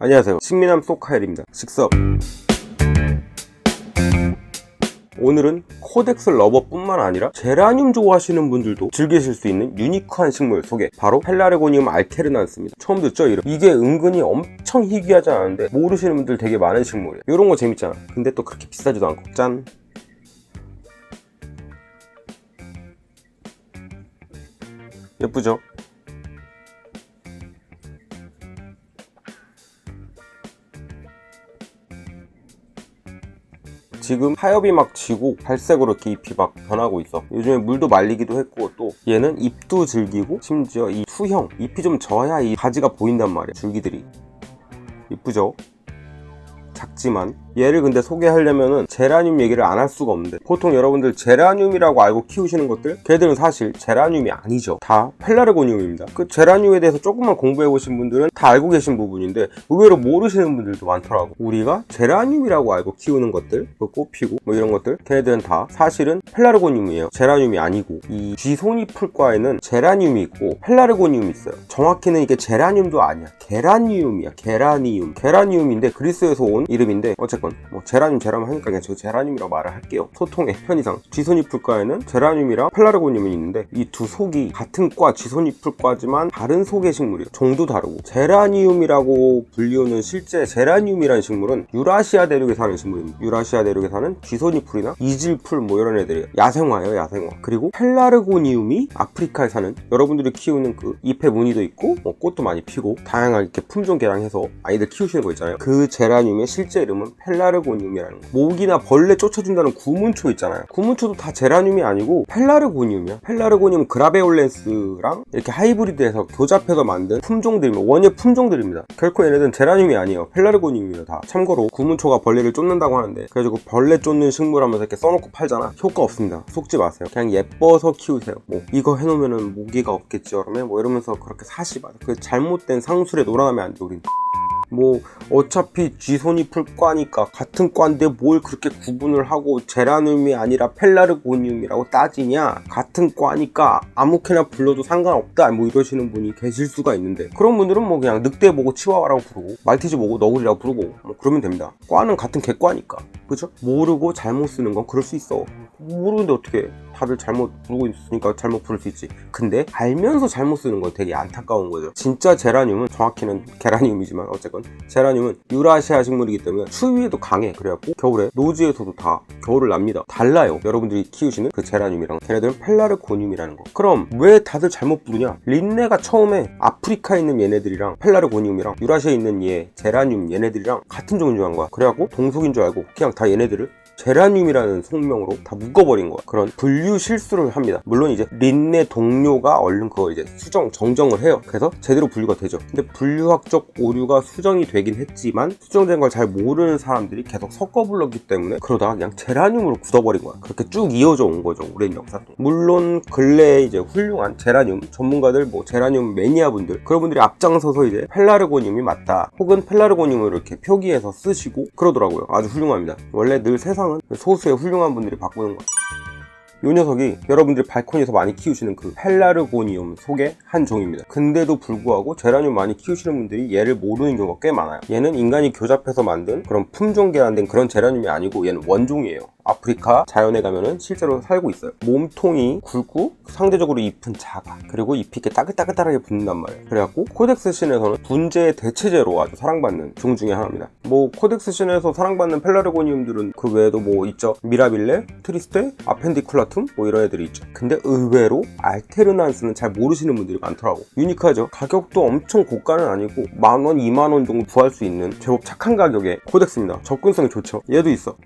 안녕하세요, 식미남 소카엘입니다. 식섭. 오늘은 코덱스 러버뿐만 아니라 제라늄 좋아하시는 분들도 즐기실 수 있는 유니크한 식물 소개, 바로 펠라르고니움 알테르난스입니다. 처음 듣죠? 이름. 이게 은근히 엄청 희귀하지 않은데 모르시는 분들 되게 많은 식물이에요. 이런 거 재밌잖아. 근데 또 그렇게 비싸지도 않고. 짠! 예쁘죠? 지금 하엽이 막 지고 갈색으로 이렇게 잎이 막 변하고 있어. 요즘에 물도 말리기도 했고, 또 얘는 잎도 질기고 심지어 이 투형, 잎이 좀 져야 이 가지가 보인단 말이야. 줄기들이 이쁘죠? 작지만 얘를 근데 소개하려면은 제라늄 얘기를 안 할 수가 없는데, 보통 여러분들 제라늄이라고 알고 키우시는 것들, 걔들은 사실 제라늄이 아니죠. 다 펠라르고니움입니다. 그 제라늄에 대해서 조금만 공부해보신 분들은 다 알고 계신 부분인데 의외로 모르시는 분들도 많더라고. 우리가 제라늄이라고 알고 키우는 것들, 그 꽃피고 뭐 이런 것들, 걔네들은 다 사실은 펠라르고니움이에요. 제라늄이 아니고. 이 쥐손이 풀과에는 제라늄이 있고 펠라르고니움이 있어요. 정확히는 이게 제라늄도 아니야. 게라니움이야. 게라니움인데 그리스에서 온 이름인데, 어쨌건 뭐 제라늄 하니까 그냥 저 제라늄이라고 말을 할게요. 소통의 편의상. 쥐손이풀과에는 제라늄이랑 펠라르고니움이 있는데 이 두 속이 같은 과 쥐손이풀과지만 다른 속의 식물이에요. 종도 다르고. 제라늄이라고 불리우는 실제 제라늄이라는 식물은 유라시아 대륙에 사는 식물입니다. 유라시아 대륙에 사는 쥐손이풀이나 이질풀 뭐 이런 애들이에요. 야생화예요, 야생화. 그리고 펠라르고니움이 아프리카에 사는, 여러분들이 키우는 그 잎에 무늬도 있고 뭐 꽃도 많이 피고 다양하게 이렇게 품종 개량해서 아이들 키우시는 거 있잖아요. 그 제라늄의 실제 이름은 펠라르고니움이라는 거. 모기나 벌레 쫓아준다는 구문초 있잖아요. 구문초도 다 제라늄이 아니고 펠라르고니움이야. 펠라르고니움 그라베올렌스랑 이렇게 하이브리드해서 교잡해서 만든 품종들입니다. 원예 품종들입니다. 결코 얘네들은 제라늄이 아니에요. 펠라르고니움이에요, 다. 참고로 구문초가 벌레를 쫓는다고 하는데, 그래가지고 벌레 쫓는 식물 하면서 이렇게 써놓고 팔잖아. 효과 없습니다. 속지 마세요. 그냥 예뻐서 키우세요. 뭐 이거 해놓으면 모기가 없겠지 여름에 뭐 이러면서 그렇게 사시 마세요. 그 잘못된 상술에 놀아나면 안 돼. 우린 뭐 어차피 쥐손이풀과니까 같은 과인데 뭘 그렇게 구분을 하고 제라늄이 아니라 펠라르고니움이라고 따지냐, 같은 과니까 아무렇게나 불러도 상관없다, 뭐 이러시는 분이 계실 수가 있는데, 그런 분들은 뭐 그냥 늑대 보고 치와와라고 부르고 말티즈 보고 너구리라고 부르고 뭐 그러면 됩니다. 과는 같은 개과니까. 그죠? 모르고 잘못 쓰는 건 그럴 수 있어. 모르는데 어떻게, 다들 잘못 부르고 있으니까 잘못 부를 수 있지. 근데 알면서 잘못 쓰는 건 되게 안타까운 거죠. 진짜 제라늄은, 정확히는 게라늄이지만 어쨌건 제라늄은 유라시아 식물이기 때문에 추위에도 강해. 그래갖고 겨울에 노지에서도 다 겨울을 납니다. 달라요, 여러분들이 키우시는 그 제라늄이랑. 걔네들은 펠라르고니움이라는 거. 그럼 왜 다들 잘못 부르냐? 린네가 처음에 아프리카에 있는 얘네들이랑 펠라르고니움이랑 유라시아에 있는 얘 제라늄 얘네들이랑 같은 종인 줄 안 거야. 그래갖고 동속인 줄 알고 그냥 다 얘네들을 제라늄이라는 속명으로 다 묶어버린 거야. 그런 분류 실수를 합니다. 물론 이제 린네 동료가 얼른 그거 이제 정정을 해요. 그래서 제대로 분류가 되죠. 근데 분류학적 오류가 수정이 되긴 했지만, 수정된 걸 잘 모르는 사람들이 계속 섞어 불렀기 때문에 그러다가 그냥 제라늄으로 굳어버린 거야. 그렇게 쭉 이어져 온 거죠, 오랜 역사 동안. 물론 근래에 이제 훌륭한 제라늄 전문가들, 뭐 제라늄 매니아분들, 그런 분들이 앞장서서 이제 펠라르고니움이 맞다, 혹은 펠라르고니움을 이렇게 표기해서 쓰시고 그러더라고요. 아주 훌륭합니다. 원래 늘 세상은 소수의 훌륭한 분들이 바꾸는 거야. 이 녀석이 여러분들이 발코니에서 많이 키우시는 그 펠라르고니움 속의 한 종입니다. 근데도 불구하고 제라늄 많이 키우시는 분들이 얘를 모르는 경우가 꽤 많아요. 얘는 인간이 교잡해서 만든 그런 품종 개란된 그런 제라늄이 아니고 얘는 원종이에요. 아프리카 자연에 가면은 실제로 살고 있어요. 몸통이 굵고 상대적으로 잎은 작아. 그리고 잎이 이렇게 따글따글하게 붙는단 말이에요. 그래갖고 코덱스 신에서는 분재의 대체제로 아주 사랑받는 종 중에 하나입니다. 뭐 코덱스 신에서 사랑받는 펠라르고니움들은 그 외에도 뭐 있죠. 미라빌레, 트리스테, 아펜디쿨라툼 뭐 이런 애들이 있죠. 근데 의외로 알테르난스는 잘 모르시는 분들이 많더라고. 유니크하죠. 가격도 엄청 고가는 아니고 10,000원, 20,000원 정도 구할 수 있는 제법 착한 가격의 코덱스입니다. 접근성이 좋죠. 얘도 있어.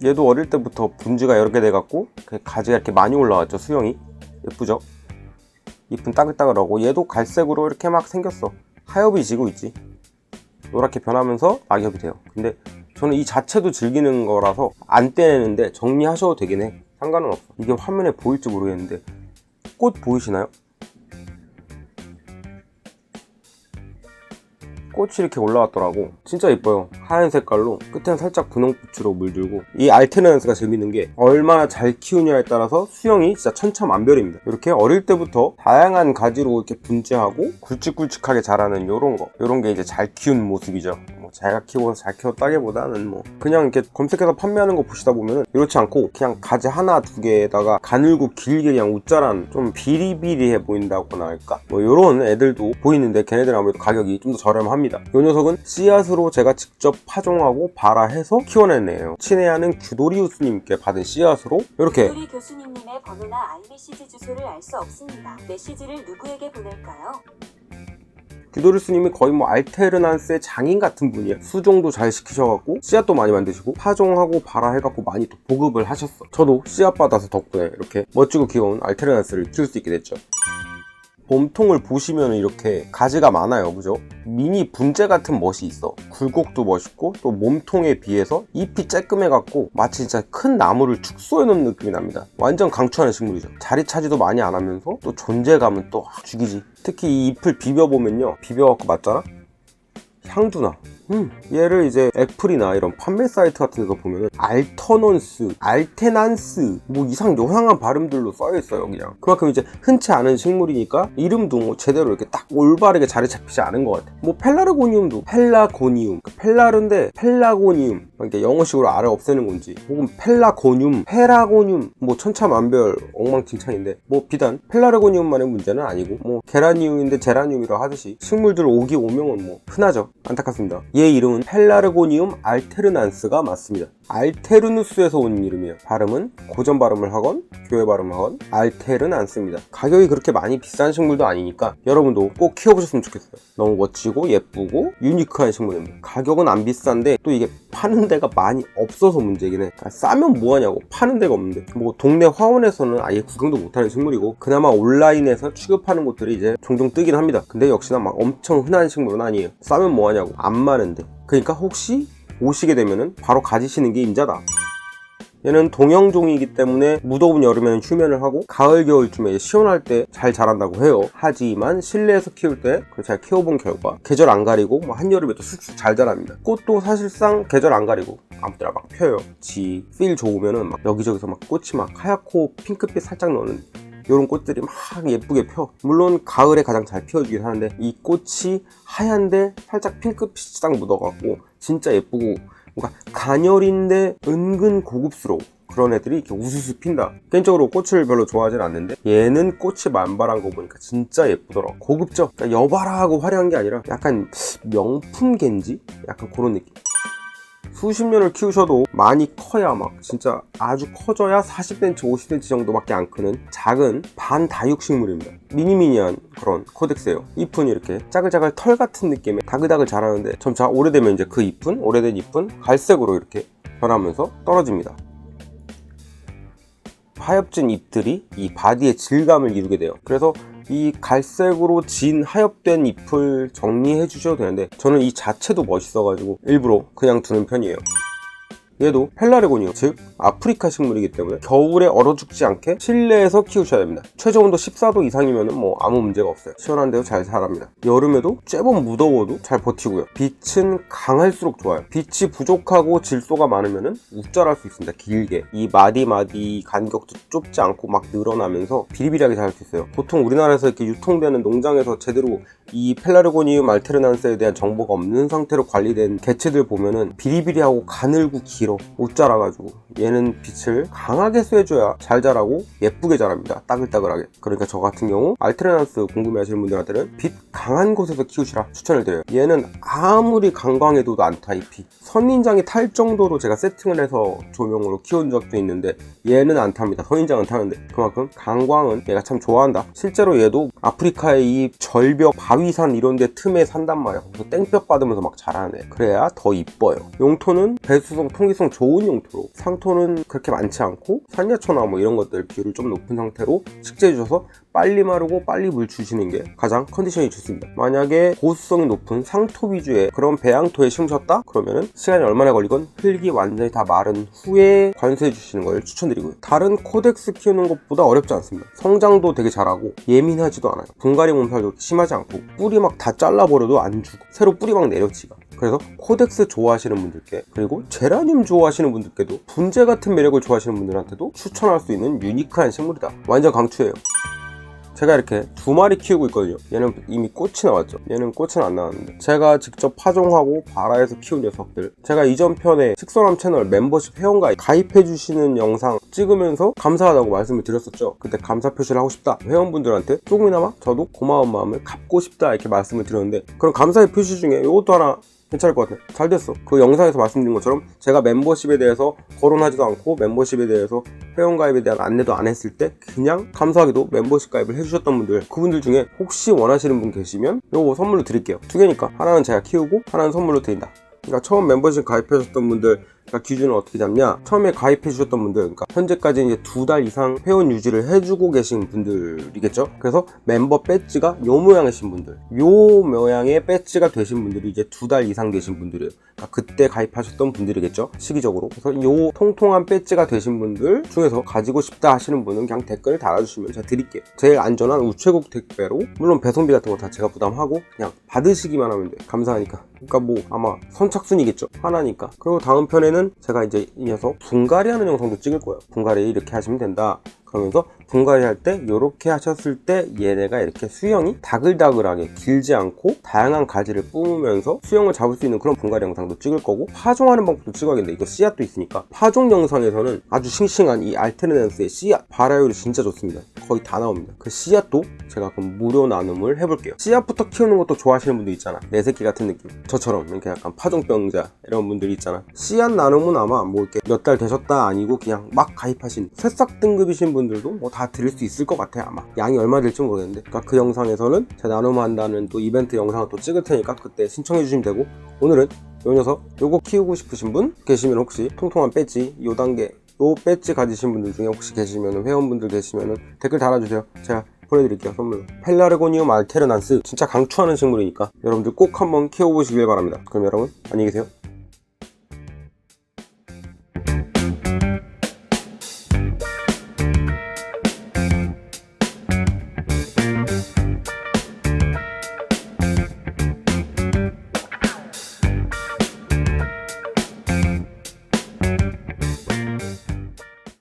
얘도 어릴 때부터 분지가 여러 개 돼갖고 가지가 이렇게 많이 올라왔죠. 수영이 예쁘죠. 잎은 따글따글하고 얘도 갈색으로 이렇게 막 생겼어. 하엽이 지고 있지. 노랗게 변하면서 낙엽이 돼요. 근데 저는 이 자체도 즐기는 거라서 안 떼내는데 정리하셔도 되긴 해. 상관은 없어. 이게 화면에 보일지 모르겠는데 꽃 보이시나요? 꽃이 이렇게 올라왔더라고. 진짜 예뻐요. 하얀 색깔로 끝에는 살짝 분홍빛으로 물들고, 이 알테르난스가 재밌는 게 얼마나 잘 키우냐에 따라서 수영이 진짜 천차만별입니다. 이렇게 어릴 때부터 다양한 가지로 이렇게 분재하고 굵직굵직하게 자라는 요런 게 이제 잘 키운 모습이죠. 제가 키워서 잘 키웠다기보다는 그냥 이렇게 검색해서 판매하는 거 보시다 보면은 이렇지 않고 그냥 가지 하나 두 개에다가 가늘고 길게 그냥 웃자란 좀 비리비리해 보인다고나 할까? 요런 애들도 보이는데 걔네들은 아무래도 가격이 좀 더 저렴합니다. 이 녀석은 씨앗으로 제가 직접 파종하고 발화해서 키워낸 애예요. 친애하는 규도리우스님께 받은 씨앗으로 이렇게. 규도리 교수님의 번호나 i메시지 주소를 알 수 없습니다. 메시지를 누구에게 보낼까요? 규도리우스님이 거의 알테르난스의 장인 같은 분이에요. 수종도 잘 시키셔갖고 씨앗도 많이 만드시고 파종하고 발화해갖고 많이 또 보급을 하셨어. 저도 씨앗 받아서 덕분에 이렇게 멋지고 귀여운 알테르난스를 키울 수 있게 됐죠. 몸통을 보시면 이렇게 가지가 많아요, 그죠? 미니 분재 같은 멋이 있어. 굴곡도 멋있고 또 몸통에 비해서 잎이 쬐끔해갖고 마치 진짜 큰 나무를 축소해놓은 느낌이 납니다. 완전 강추하는 식물이죠. 자리 차지도 많이 안 하면서 또 존재감은 또 죽이지. 특히 이 잎을 비벼보면요, 비벼갖고 맞잖아? 향도 나. 얘를 이제 애플이나 이런 판매 사이트 같은 데서 보면은 알터넌스, 알테난스 이상 요상한 발음들로 써있어요. 그냥 그만큼 이제 흔치 않은 식물이니까 이름도 제대로 이렇게 딱 올바르게 자리 잡히지 않은 것 같아. 펠라르고니움도 펠라고니움, 펠라르인데 펠라고니움, 이렇게 영어식으로 알을 없애는 건지, 혹은 펠라고늄, 페라고늄, 천차만별 엉망진창인데 비단 펠라르고니움만의 문제는 아니고 게라니움인데 제라늄이라 하듯이 식물들 오기 오명은 흔하죠. 안타깝습니다. 얘 이름은 펠라르고니움 알테르난스가 맞습니다. 알테르누스에서 온 이름이에요. 발음은 고전 발음을 하건 교회 발음을 하건 알테르난스입니다. 가격이 그렇게 많이 비싼 식물도 아니니까 여러분도 꼭 키워보셨으면 좋겠어요. 너무 멋지고 예쁘고 유니크한 식물입니다. 가격은 안 비싼데 또 이게 파는 데가 많이 없어서 문제긴 해. 싸면 뭐하냐고. 파는 데가 없는데 동네 화원에서는 아예 구경도 못하는 식물이고, 그나마 온라인에서 취급하는 곳들이 이제 종종 뜨긴 합니다. 근데 역시나 엄청 흔한 식물은 아니에요. 싸면 뭐하냐고. 안 마는데. 그러니까 혹시 오시게 되면은 바로 가지시는 게 임자다. 얘는 동형종이기 때문에 무더운 여름에는 휴면을 하고 가을 겨울쯤에 시원할 때 잘 자란다고 해요. 하지만 실내에서 키울 때 잘 키워본 결과 계절 안 가리고 한여름에도 쑥쑥 잘 자랍니다. 꽃도 사실상 계절 안 가리고 아무 때나 막 펴요. 필 좋으면은 여기저기서 꽃이 하얗고 핑크빛 살짝 나는 이런 꽃들이 예쁘게 펴. 물론 가을에 가장 잘 피어주긴 하는데 이 꽃이 하얀데 살짝 핑크빛이 딱 묻어갖고 진짜 예쁘고 뭔가 가녀린데 은근 고급스러워. 그런 애들이 이렇게 우수수 핀다. 개인적으로 꽃을 별로 좋아하진 않는데 얘는 꽃이 만발한 거 보니까 진짜 예쁘더라. 고급져. 그러니까 여바라하고 화려한 게 아니라 약간 명품 겐지? 약간 그런 느낌. 수십 년을 키우셔도 많이 커야 진짜 아주 커져야 40cm, 50cm 정도밖에 안 크는 작은 반다육식물입니다. 미니미니한 그런 코덱스예요. 잎은 이렇게 짜글짜글 털 같은 느낌의 다글다글 자라는데 점차 오래되면 이제 그 오래된 잎은 갈색으로 이렇게 변하면서 떨어집니다. 하엽진 잎들이 이 바디의 질감을 이루게 돼요. 그래서 이 갈색으로 진 하엽된 잎을 정리해 주셔도 되는데 저는 이 자체도 멋있어가지고 일부러 그냥 두는 편이에요. 얘도 펠라르고니움, 즉 아프리카 식물이기 때문에 겨울에 얼어 죽지 않게 실내에서 키우셔야 됩니다. 최저온도 14도 이상이면 아무 문제가 없어요. 시원한데도 잘 자랍니다. 여름에도 쬐번 무더워도 잘 버티고요. 빛은 강할수록 좋아요. 빛이 부족하고 질소가 많으면 웃자랄 수 있습니다. 길게 이 마디 간격도 좁지 않고 늘어나면서 비리비리하게 자랄 수 있어요. 보통 우리나라에서 이렇게 유통되는 농장에서 제대로 이 펠라르고니움 알테르난스에 대한 정보가 없는 상태로 관리된 개체들 보면은 비리비리하고 가늘고 길어. 못 자라가지고 얘는 빛을 강하게 쐬줘야 잘 자라고 예쁘게 자랍니다. 따글따글하게. 그러니까 저 같은 경우 알테르난스 궁금해하시는 분들한테는 빛 강한 곳에서 키우시라 추천을 드려요. 얘는 아무리 강광해도 않다. 잎이 선인장이 탈 정도로 제가 세팅을 해서 조명으로 키운 적도 있는데 얘는 안 탑니다. 선인장은 타는데 그만큼 강광은 얘가 참 좋아한다. 실제로 얘도 아프리카의 이 절벽 바위산 이런 데 틈에 산단 말이야. 그래서 땡볕 받으면서 자라네. 그래야 더 이뻐요. 용토는 배수성, 통기성 좋은 용토로, 상토는 그렇게 많지 않고 산야초나 이런 것들 비율을 좀 높은 상태로 식재해 주셔서 빨리 마르고 빨리 물 주시는 게 가장 컨디션이 좋습니다. 만약에 보수성이 높은 상토 위주의 그런 배양토에 심으셨다? 그러면은 시간이 얼마나 걸리건 흙이 완전히 다 마른 후에 관수해 주시는 걸 추천드리고요. 다른 코덱스 키우는 것보다 어렵지 않습니다. 성장도 되게 잘하고 예민하지도 않아요. 분갈이 몸살도 심하지 않고 뿌리 막 다 잘라버려도 안 죽어. 새로 뿌리 막 내려치가. 그래서 코덱스 좋아하시는 분들께, 그리고 제라늄 좋아하시는 분들께도, 분재 같은 매력을 좋아하시는 분들한테도 추천할 수 있는 유니크한 식물이다. 완전 강추해요. 제가 이렇게 2마리 키우고 있거든요. 얘는 이미 꽃이 나왔죠. 얘는 꽃은 안 나왔는데, 제가 직접 파종하고 발아해서 키운 녀석들, 제가 이전 편에 식선함 채널 멤버십 회원가입 가입해주시는 영상 찍으면서 감사하다고 말씀을 드렸었죠. 그때 감사 표시를 하고 싶다, 회원분들한테 조금이나마 저도 고마운 마음을 갚고 싶다, 이렇게 말씀을 드렸는데, 그런 감사의 표시 중에 이것도 하나 괜찮을 것 같아요. 잘 됐어. 그 영상에서 말씀드린 것처럼 제가 멤버십에 대해서 거론하지도 않고 멤버십에 대해서 회원가입에 대한 안내도 안 했을 때 그냥 감사하게도 멤버십 가입을 해주셨던 분들, 그분들 중에 혹시 원하시는 분 계시면 요거 선물로 드릴게요. 2개니까 하나는 제가 키우고 하나는 선물로 드린다. 그러니까 처음 멤버십 가입하셨던 분들, 그러니까 기준을 어떻게 잡냐, 처음에 가입해 주셨던 분들, 그러니까 현재까지 이제 2달 이상 회원 유지를 해주고 계신 분들이겠죠. 그래서 멤버 배지가 요 모양이신 분들, 요 모양의 배지가 되신 분들이 이제 2달 이상 되신 분들이에요. 그러니까 그때 가입하셨던 분들이겠죠, 시기적으로. 그래서 요 통통한 배지가 되신 분들 중에서 가지고 싶다 하시는 분은 그냥 댓글 달아주시면 제가 드릴게요. 제일 안전한 우체국 택배로, 물론 배송비 같은 거 다 제가 부담하고 그냥 받으시기만 하면 돼요. 감사하니까. 그러니까 뭐 아마 선착순이겠죠, 하나니까. 그리고 다음 편에는 제가 이제 이 녀석 분갈이 하는 영상도 찍을 거예요. 분갈이 이렇게 하시면 된다, 그러면서 분갈이 할 때 이렇게 하셨을 때 얘네가 이렇게 수영이 다글다글하게 길지 않고 다양한 가지를 뿜으면서 수영을 잡을 수 있는 그런 분갈이 영상도 찍을 거고, 파종하는 방법도 찍어야겠는데 이거 씨앗도 있으니까 파종 영상에서는 아주 싱싱한 이 알테르넨스의 씨앗 발화율이 진짜 좋습니다. 거의 다 나옵니다. 그 씨앗도 제가 그럼 무료 나눔을 해볼게요. 씨앗부터 키우는 것도 좋아하시는 분들 있잖아, 내 새끼 같은 느낌. 저처럼 이렇게 약간 파종병자 이런 분들이 있잖아. 씨앗 나눔은 아마 뭐 이렇게 몇 달 되셨다 아니고 그냥 막 가입하신 새싹 등급이신 분들도 뭐 다 드릴 수 있을 것 같아요. 아마 양이 얼마 될지 모르겠는데, 그러니까 그 영상에서는 제가 나눔한다는 또 이벤트 영상을 또 찍을 테니까 그때 신청해 주시면 되고, 오늘은 요 녀석 요거 키우고 싶으신 분 계시면, 혹시 통통한 배지 요 단계 요 배지 가지신 분들 중에 혹시 계시면, 회원분들 계시면 댓글 달아주세요. 제가 보내드릴게요, 선물로. 펠라르고니움 알테르난스 진짜 강추하는 식물이니까 여러분들 꼭 한번 키워보시길 바랍니다. 그럼 여러분 안녕히 계세요.